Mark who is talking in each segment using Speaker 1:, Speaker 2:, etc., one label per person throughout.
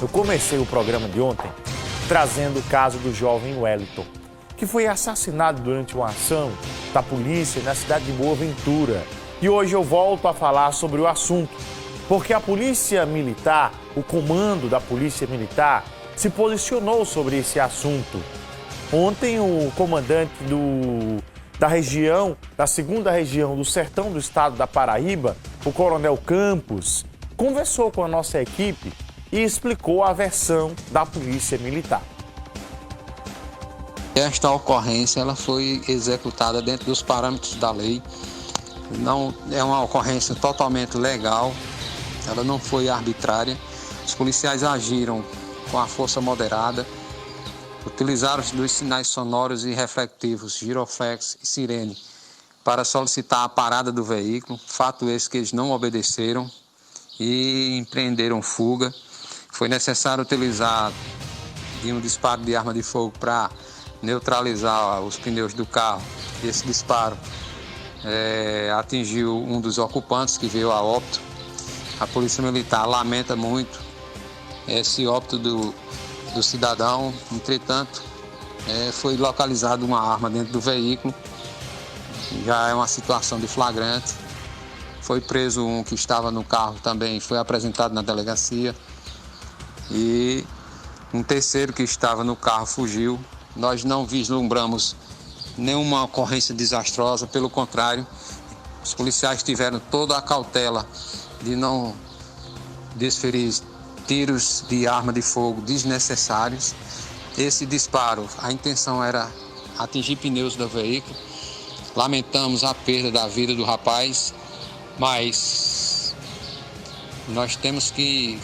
Speaker 1: Eu comecei o programa de ontem trazendo o caso do jovem Wellington, que foi assassinado durante uma ação da polícia na cidade de Boa Ventura. E hoje eu volto a falar sobre o assunto, porque a Polícia Militar, o comando da Polícia Militar, se posicionou sobre esse assunto. Ontem o comandante da segunda região do sertão do estado da Paraíba, o Coronel Campos, conversou com a nossa equipe e explicou a versão da Polícia Militar.
Speaker 2: Esta ocorrência ela foi executada dentro dos parâmetros da lei. Não é uma ocorrência totalmente legal, ela não foi arbitrária. Os policiais agiram com a força moderada, utilizaram os sinais sonoros e reflectivos, giroflex e sirene, para solicitar a parada do veículo. Fato esse que eles não obedeceram e empreenderam fuga. Foi necessário utilizar um disparo de arma de fogo para neutralizar os pneus do carro. Esse disparo atingiu um dos ocupantes, que veio a óbito. A Polícia Militar lamenta muito esse óbito do cidadão. Entretanto, foi localizada uma arma dentro do veículo. Já é uma situação de flagrante. Foi preso um que estava no carro também, foi apresentado na delegacia. E um terceiro que estava no carro fugiu. Nós não vislumbramos nenhuma ocorrência desastrosa, pelo contrário, os policiais tiveram toda a cautela de não desferir tiros de arma de fogo desnecessários. Esse disparo, a intenção era atingir pneus do veículo. Lamentamos a perda da vida do rapaz, mas nós temos que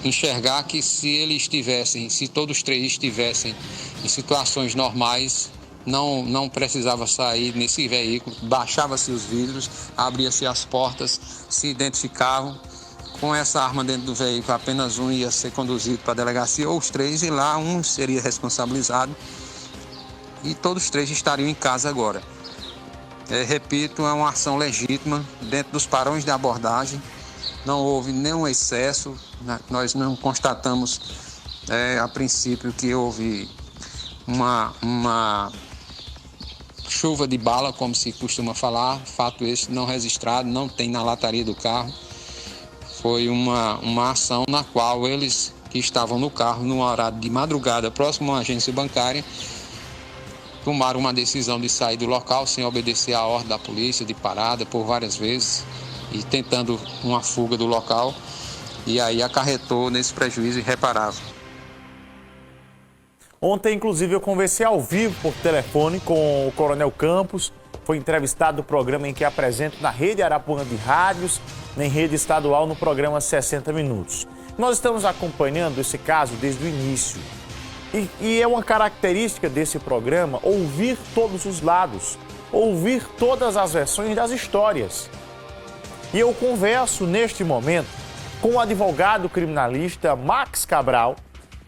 Speaker 2: enxergar que se todos três estivessem em situações normais, não precisava sair nesse veículo, baixava-se os vidros, abria-se as portas, se identificavam. Com essa arma dentro do veículo, apenas um ia ser conduzido para a delegacia, ou os três, e lá um seria responsabilizado, e todos os três estariam em casa agora. Repito, é uma ação legítima, dentro dos padrões de abordagem, não houve nenhum excesso, nós não constatamos a princípio que houve uma chuva de bala, como se costuma falar. Fato esse não registrado, não tem na lataria do carro. Foi uma ação na qual eles que estavam no carro, num horário de madrugada, próximo a uma agência bancária, tomaram uma decisão de sair do local sem obedecer à ordem da polícia, de parada por várias vezes, e tentando uma fuga do local, e aí acarretou nesse prejuízo irreparável.
Speaker 1: Ontem, inclusive, eu conversei ao vivo por telefone com o Coronel Campos, foi entrevistado no programa em que apresento na Rede Arapuã de Rádios, em rede estadual, no programa 60 Minutos. Nós estamos acompanhando esse caso desde o início. E é uma característica desse programa ouvir todos os lados, ouvir todas as versões das histórias. E eu converso neste momento com o advogado criminalista Max Cabral,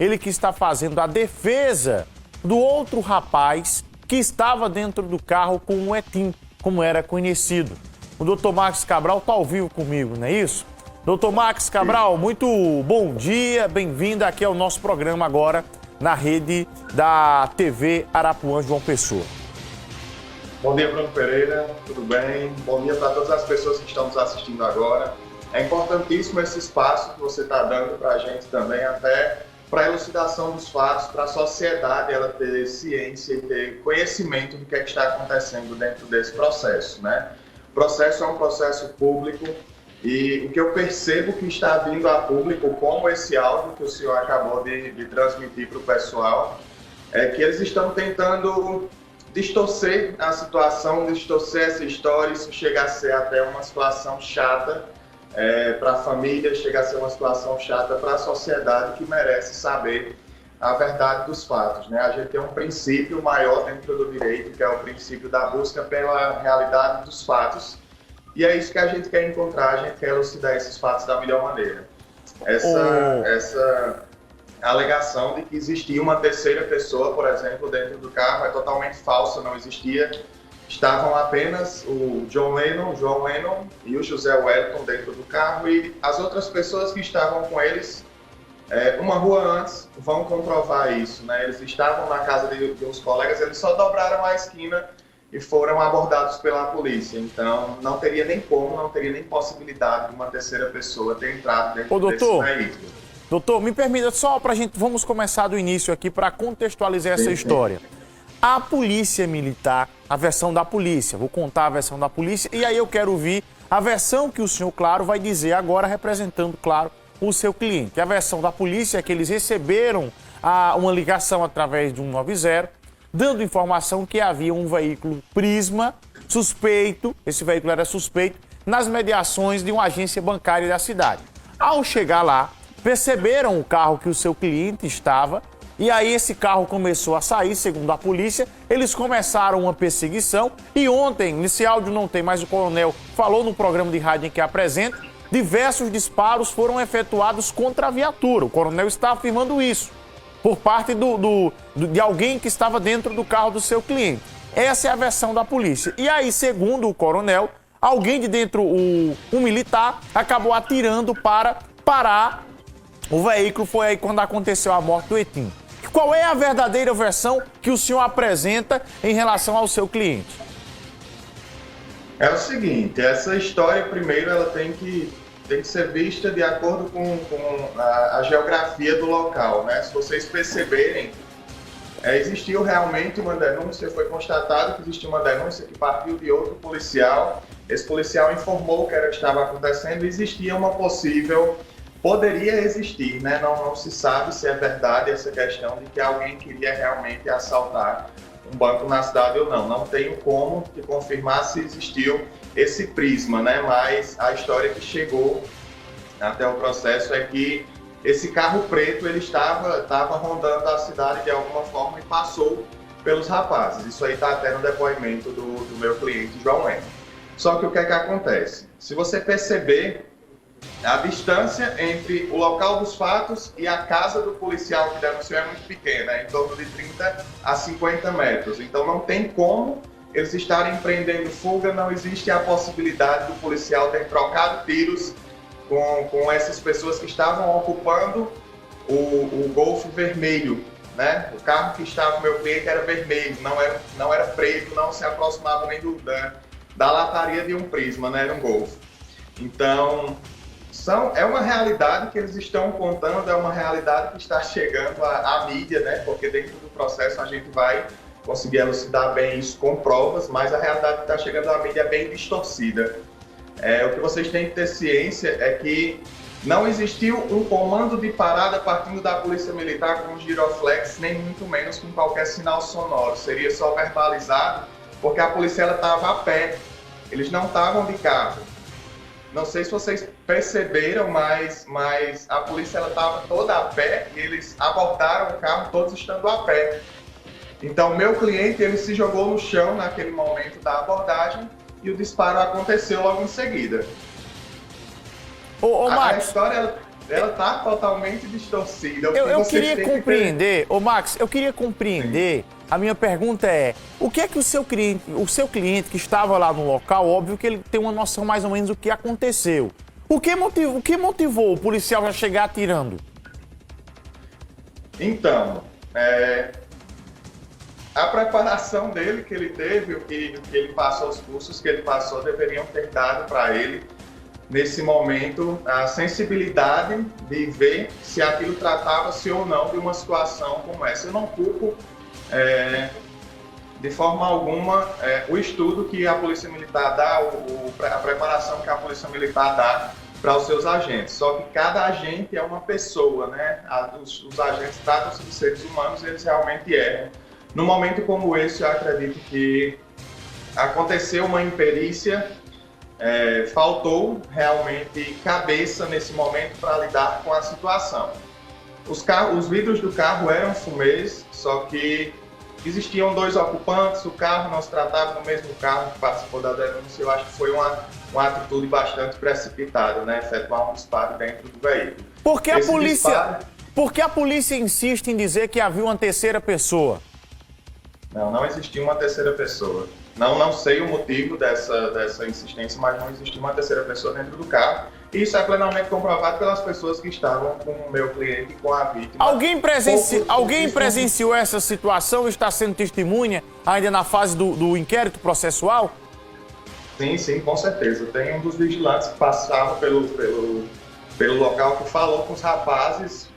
Speaker 1: ele que está fazendo a defesa do outro rapaz que estava dentro do carro com o Etim, como era conhecido. O doutor Max Cabral está ao vivo comigo, não é isso? Doutor Max Cabral, muito bom dia, bem-vindo aqui ao nosso programa agora na rede da TV Arapuã João Pessoa.
Speaker 3: Bom dia, Bruno Pereira, tudo bem? Bom dia para todas as pessoas que estão nos assistindo agora. É importantíssimo esse espaço que você está dando para a gente também, até para a elucidação dos fatos, para a sociedade ela ter ciência e ter conhecimento do que é que está acontecendo dentro desse processo, né? O processo é um processo público e o que eu percebo que está vindo a público, como esse áudio que o senhor acabou de transmitir para o pessoal, é que eles estão tentando distorcer a situação, distorcer essa história. Isso chega a ser até uma situação chata para a família, chega a ser uma situação chata para a sociedade que merece saber a verdade dos fatos, né? A gente tem um princípio maior dentro do direito, que é o princípio da busca pela realidade dos fatos, e é isso que a gente quer encontrar, a gente quer elucidar esses fatos da melhor maneira. Essa alegação de que existia uma terceira pessoa, por exemplo, dentro do carro é totalmente falsa, não existia. Estavam apenas o João Lennon e o José Wellington dentro do carro, e as outras pessoas que estavam com eles uma rua antes, vão comprovar isso, né? Eles estavam na casa de uns colegas, eles só dobraram a esquina e foram abordados pela polícia. Então, não teria nem possibilidade de uma terceira pessoa ter entrado dentro desse veículo.
Speaker 1: Doutor, me permita só para a gente, vamos começar do início aqui para contextualizar essa história. A polícia militar, a versão da polícia, vou contar a versão da polícia e aí eu quero ouvir a versão que o senhor, claro, vai dizer agora representando, claro, o seu cliente. A versão da polícia é que eles receberam uma ligação através de 190, dando informação que havia um veículo Prisma suspeito, esse veículo era suspeito, nas mediações de uma agência bancária da cidade. Ao chegar lá, perceberam o carro que o seu cliente estava e aí esse carro começou a sair, segundo a polícia, eles começaram uma perseguição e ontem, nesse áudio não tem, mas o coronel falou no programa de rádio em que apresenta, diversos disparos foram efetuados contra a viatura. O coronel está afirmando isso por parte de alguém que estava dentro do carro do seu cliente. Essa é a versão da polícia. E aí, segundo o coronel, alguém de dentro, um militar, acabou atirando para parar o veículo. Foi aí quando aconteceu a morte do Etim. Qual é a verdadeira versão que o senhor apresenta em relação ao seu cliente?
Speaker 3: É o seguinte, essa história, primeiro, ela tem que ser vista de acordo com a geografia do local, né? Se vocês perceberem, existiu realmente uma denúncia, foi constatado que existiu uma denúncia que partiu de outro policial. Esse policial informou o que estava acontecendo e existia uma poderia existir, né? Não se sabe se é verdade essa questão de que alguém queria realmente assaltar um banco na cidade ou não. Não tenho como te confirmar se existiu esse prisma, né? Mas a história que chegou até o processo é que esse carro preto ele estava rondando a cidade de alguma forma e passou pelos rapazes. Isso aí está até no depoimento do meu cliente, João M. Só que o que é que acontece? Se você perceber, a distância entre o local dos fatos e a casa do policial que denunciou é muito pequena, em torno de 30 a 50 metros. Então não tem como eles estarem empreendendo fuga, não existe a possibilidade do policial ter trocado tiros com essas pessoas que estavam ocupando o Golf vermelho, né? O carro que estava o meu cliente era vermelho, não era preto, não se aproximava nem da lataria de um Prisma, né? Era um Golf. Então, é uma realidade que eles estão contando, é uma realidade que está chegando à mídia, né? Porque dentro do processo a gente vai conseguir elucidar bem isso com provas, mas a realidade que está chegando à mídia é bem distorcida. O que vocês têm que ter ciência é que não existiu um comando de parada partindo da Polícia Militar com giroflex, nem muito menos com qualquer sinal sonoro. Seria só verbalizado, porque a polícia estava a pé, eles não estavam de carro. Não sei se vocês perceberam, mas a polícia estava toda a pé e eles abordaram o carro todos estando a pé. Então, meu cliente ele se jogou no chão naquele momento da abordagem e o disparo aconteceu logo em seguida. A história ela está totalmente distorcida.
Speaker 1: Eu queria compreender, Max, eu queria compreender. Sim. A minha pergunta é, o que é que o seu cliente que estava lá no local, óbvio que ele tem uma noção mais ou menos do que aconteceu. O que motivou o policial a chegar atirando?
Speaker 3: Então, a preparação dele que ele teve, o que ele passou, os cursos que ele passou, deveriam ter dado para ele, nesse momento, a sensibilidade de ver se aquilo tratava-se ou não de uma situação como essa. Eu não culpo de forma alguma o estudo que a Polícia Militar dá, a preparação que a Polícia Militar dá para os seus agentes. Só que cada agente é uma pessoa, né? Os agentes tratam-se de seres humanos e eles realmente erram. Num momento como esse, eu acredito que aconteceu uma imperícia, faltou realmente cabeça nesse momento para lidar com a situação. Os vidros do carro eram fumês, só que existiam 2 ocupantes, o carro não se tratava do mesmo carro que participou da denúncia. Eu acho que foi uma atitude bastante precipitada, né? Efetuar um disparo dentro do veículo.
Speaker 1: Por que a polícia insiste em dizer que havia uma terceira pessoa?
Speaker 3: Não existia uma terceira pessoa. Não sei o motivo dessa insistência, mas não existia uma terceira pessoa dentro do carro. Isso é plenamente comprovado pelas pessoas que estavam com o meu cliente e com a vítima.
Speaker 1: Alguém presenciou essa situação? Está sendo testemunha ainda na fase do inquérito processual?
Speaker 3: Sim, com certeza. Tem um dos vigilantes que passava pelo local que falou com os rapazes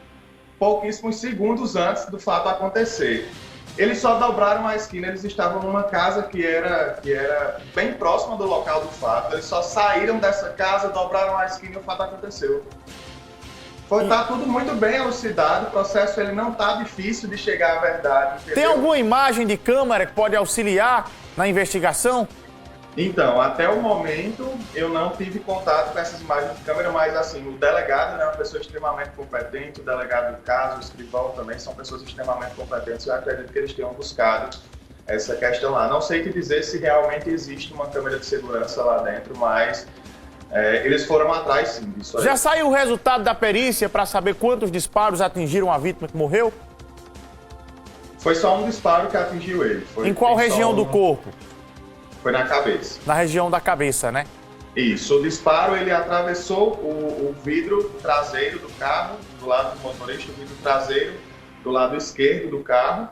Speaker 3: pouquíssimos segundos antes do fato acontecer. Eles só dobraram a esquina, eles estavam numa casa que era bem próxima do local do fato. Eles só saíram dessa casa, dobraram a esquina e o fato aconteceu. Tá tudo muito bem elucidado, o processo ele não está difícil de chegar à verdade. Entendeu?
Speaker 1: Tem alguma imagem de câmera que pode auxiliar na investigação?
Speaker 3: Então, até o momento, eu não tive contato com essas imagens de câmera, mas assim, o delegado é uma pessoa extremamente competente, o delegado do caso, o escrivão também são pessoas extremamente competentes, eu acredito que eles tenham buscado essa questão lá. Não sei te dizer se realmente existe uma câmera de segurança lá dentro, mas eles foram atrás sim disso aí.
Speaker 1: Já saiu o resultado da perícia para saber quantos disparos atingiram a vítima que morreu?
Speaker 3: Foi só um disparo que atingiu ele.
Speaker 1: Em qual região do corpo?
Speaker 3: Foi na cabeça.
Speaker 1: Na região da cabeça, né?
Speaker 3: Isso. O disparo, ele atravessou o vidro traseiro do carro, do lado do motorista, o vidro traseiro do lado esquerdo do carro,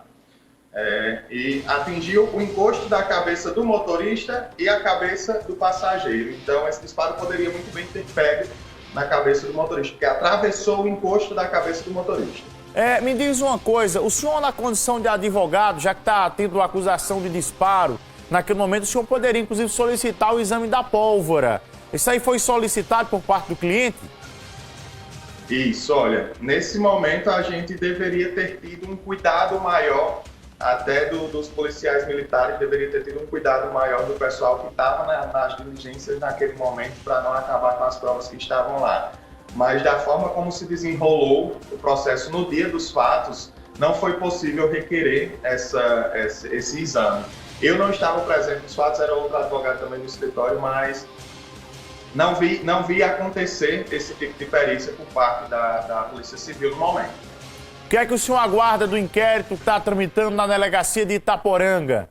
Speaker 3: e atingiu o encosto da cabeça do motorista e a cabeça do passageiro. Então, esse disparo poderia muito bem ter pego na cabeça do motorista, porque atravessou o encosto da cabeça do motorista.
Speaker 1: Me diz uma coisa, o senhor na condição de advogado, já que está tendo acusação de disparo, naquele momento o senhor poderia inclusive solicitar o exame da pólvora. Isso aí foi solicitado por parte do cliente?
Speaker 3: Isso, olha, nesse momento a gente deveria ter tido um cuidado maior, até dos policiais militares, deveria ter tido um cuidado maior do pessoal que estava nas diligências naquele momento para não acabar com as provas que estavam lá. Mas da forma como se desenrolou o processo no dia dos fatos, não foi possível requerer esse exame. Eu não estava presente nos fatos, era outro advogado também no escritório, mas não vi acontecer esse tipo de perícia por parte da Polícia Civil no momento.
Speaker 1: O que é que o senhor aguarda do inquérito que está tramitando na delegacia de Itaporanga?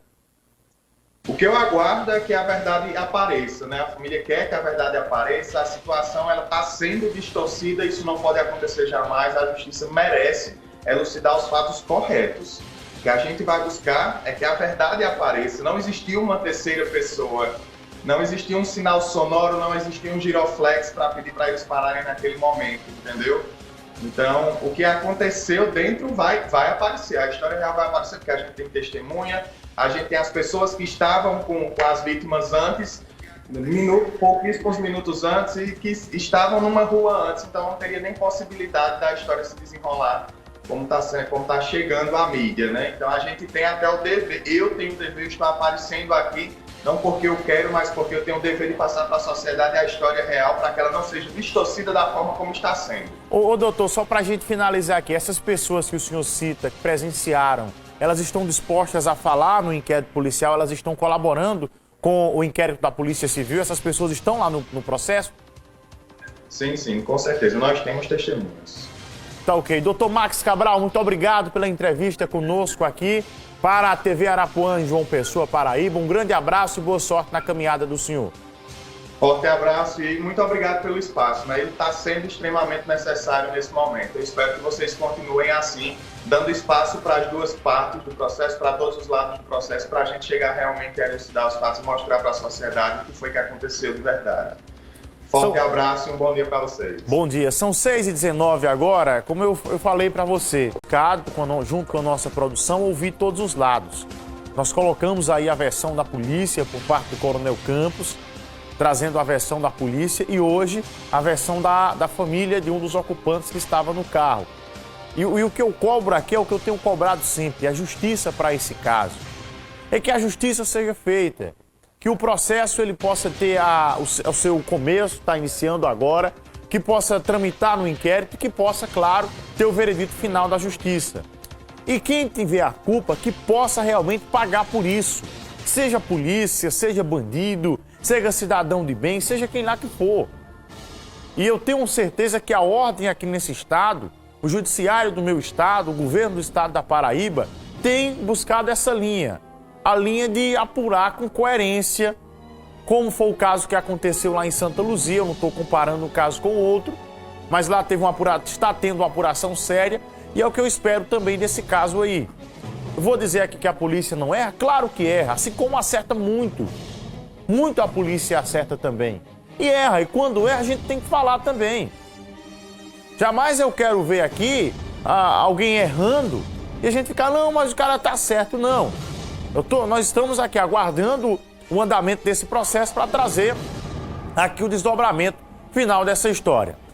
Speaker 3: O que eu aguardo é que a verdade apareça, né? A família quer que a verdade apareça, a situação está sendo distorcida, isso não pode acontecer jamais, a justiça merece elucidar os fatos corretos. O que a gente vai buscar é que a verdade apareça. Não existiu uma terceira pessoa, não existia um sinal sonoro, não existia um giroflex para pedir para eles pararem naquele momento, entendeu? Então, o que aconteceu dentro vai aparecer, a história real vai aparecer, porque a gente tem testemunha, a gente tem as pessoas que estavam com as vítimas antes, pouquíssimos minutos antes, e que estavam numa rua antes, então não teria nem possibilidade da história se desenrolar como está chegando a mídia, né? Então a gente tem até o dever, eu tenho o dever de estar aparecendo aqui, não porque eu quero, mas porque eu tenho o dever de passar para a sociedade a história real, para que ela não seja distorcida da forma como está sendo.
Speaker 1: Ô doutor, só para a gente finalizar aqui, essas pessoas que o senhor cita, que presenciaram, elas estão dispostas a falar no inquérito policial, elas estão colaborando com o inquérito da Polícia Civil, essas pessoas estão lá no processo?
Speaker 3: Sim, com certeza, nós temos testemunhas.
Speaker 1: Tá ok. Doutor Max Cabral, muito obrigado pela entrevista conosco aqui para a TV Arapuã em João Pessoa, Paraíba. Um grande abraço e boa sorte na caminhada do senhor.
Speaker 3: Forte abraço e muito obrigado pelo espaço, né? Ele está sendo extremamente necessário nesse momento. Eu espero que vocês continuem assim, dando espaço para as duas partes do processo, para todos os lados do processo, para a gente chegar realmente a elucidar os fatos e mostrar para a sociedade o que foi que aconteceu de verdade. Forte abraço e um bom dia para vocês.
Speaker 1: Bom dia. São 6h19 agora. Como eu falei para você, junto com a nossa produção, ouvir todos os lados. Nós colocamos aí a versão da polícia por parte do Coronel Campos, trazendo a versão da polícia e hoje a versão da família de um dos ocupantes que estava no carro. E o que eu cobro aqui é o que eu tenho cobrado sempre, a justiça para esse caso. É que a justiça seja feita. Que o processo ele possa ter o seu começo, está iniciando agora, que possa tramitar no inquérito e que possa, claro, ter o veredito final da justiça. E quem tiver a culpa, que possa realmente pagar por isso. Seja polícia, seja bandido, seja cidadão de bem, seja quem lá que for. E eu tenho certeza que a ordem aqui nesse estado, o judiciário do meu estado, o governo do estado da Paraíba, tem buscado essa linha. A linha de apurar com coerência, como foi o caso que aconteceu lá em Santa Luzia. Eu não estou comparando um caso com o outro, mas lá está tendo uma apuração séria e é o que eu espero também desse caso aí. Eu vou dizer aqui que a polícia não erra? Claro que erra, assim como acerta muito. Muito a polícia acerta também. E erra, e quando erra a gente tem que falar também. Jamais eu quero ver aqui alguém errando e a gente ficar, não, mas o cara tá certo, não. Nós estamos aqui aguardando o andamento desse processo para trazer aqui o desdobramento final dessa história.